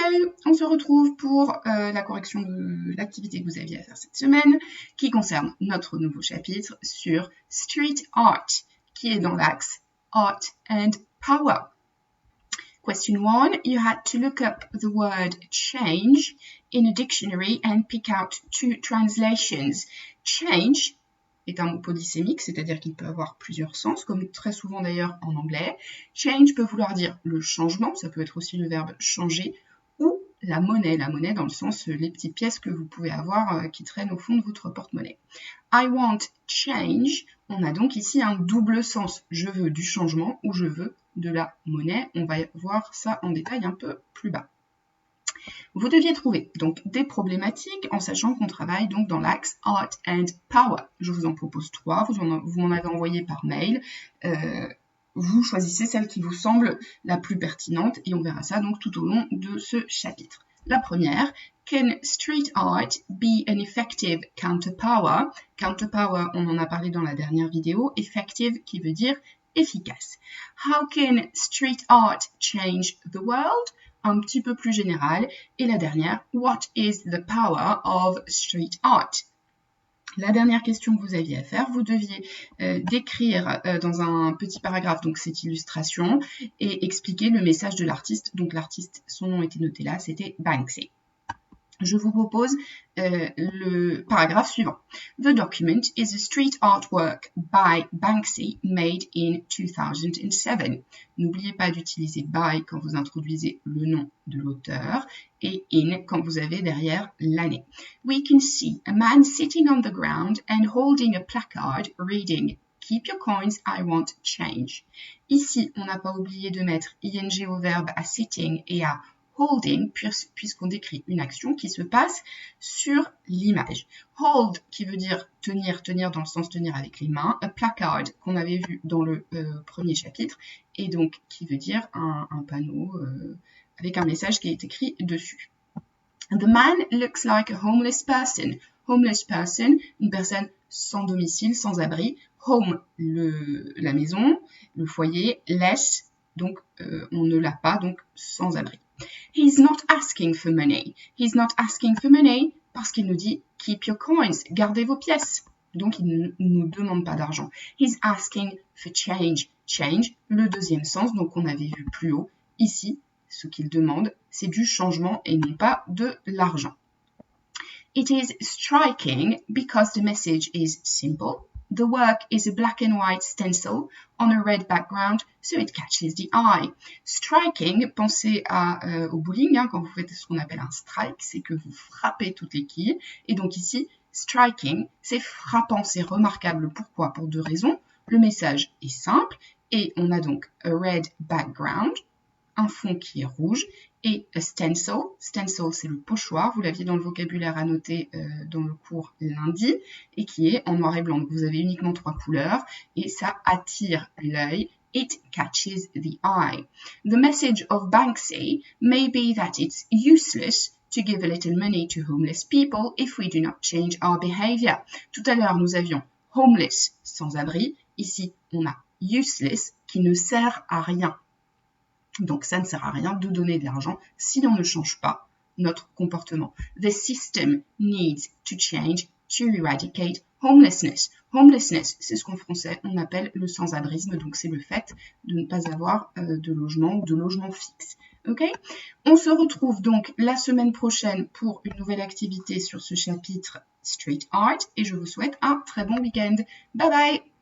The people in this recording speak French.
Hello! On se retrouve pour la correction de l'activité que vous aviez à faire cette semaine qui concerne notre nouveau chapitre sur Street Art qui est dans l'axe Art and Power. Question 1, you had to look up the word change in a dictionary and pick out 2 translations. Change est un mot polysémique, c'est-à-dire qu'il peut avoir plusieurs sens, comme très souvent d'ailleurs en anglais. Change peut vouloir dire le changement, ça peut être aussi le verbe changer, ou la monnaie dans le sens les petites pièces que vous pouvez avoir qui traînent au fond de votre porte-monnaie. I want change, on a donc ici un double sens, je veux du changement ou je veux de la monnaie, on va voir ça en détail un peu plus bas. Vous deviez trouver donc des problématiques en sachant qu'on travaille donc dans l'axe Art and Power. Je vous en propose 3, vous m'en avez envoyé par mail. Vous choisissez celle qui vous semble la plus pertinente et on verra ça donc tout au long de ce chapitre. La première, can street art be an effective counterpower? Counterpower, on en a parlé dans la dernière vidéo. Effective qui veut dire efficace. How can street art change the world? Un petit peu plus général. Et la dernière, what is the power of street art? La dernière question que vous aviez à faire, vous deviez décrire dans un petit paragraphe donc cette illustration et expliquer le message de l'artiste. Donc l'artiste, son nom était noté là, c'était Banksy. Je vous propose le paragraphe suivant. The document is a street artwork by Banksy made in 2007. N'oubliez pas d'utiliser by quand vous introduisez le nom de l'auteur et in quand vous avez derrière l'année. We can see a man sitting on the ground and holding a placard reading Keep your coins, I want change. Ici, on n'a pas oublié de mettre ing au verbe à sitting et à holding, puisqu'on décrit une action qui se passe sur l'image. Hold, qui veut dire tenir dans le sens tenir avec les mains. A placard, qu'on avait vu dans le premier chapitre, et donc qui veut dire un panneau avec un message qui est écrit dessus. The man looks like a homeless person. Homeless person, une personne sans domicile, sans abri. Home, la maison, le foyer. Less, donc on ne l'a pas, donc sans abri. He's not asking for money. He's not asking for money parce qu'il nous dit keep your coins, gardez vos pièces. Donc il ne nous demande pas d'argent. He's asking for change. Change, le deuxième sens, donc on avait vu plus haut. Ici, ce qu'il demande, c'est du changement et non pas de l'argent. It is striking because the message is simple. The work is a black and white stencil on a red background, so it catches the eye. Striking, pensez au bowling, quand vous faites ce qu'on appelle un strike, c'est que vous frappez toutes les quilles. Et donc ici, striking, c'est frappant, c'est remarquable. Pourquoi? Pour 2 raisons. Le message est simple et on a donc a red background, un fond qui est rouge, et a stencil. Stencil, c'est le pochoir. Vous l'aviez dans le vocabulaire à noter dans le cours lundi, et qui est en noir et blanc. Donc, vous avez uniquement 3 couleurs, et ça attire l'œil. It catches the eye. The message of Banksy may be that it's useless to give a little money to homeless people if we do not change our behavior. Tout à l'heure, nous avions homeless, sans abri. Ici, on a useless, qui ne sert à rien. Donc, ça ne sert à rien de donner de l'argent si on ne change pas notre comportement. The system needs to change to eradicate homelessness. Homelessness, c'est ce qu'en français on appelle le sans-abrisme, donc c'est le fait de ne pas avoir de logement ou de logement fixe. Ok? On se retrouve donc la semaine prochaine pour une nouvelle activité sur ce chapitre Street Art et je vous souhaite un très bon week-end. Bye bye!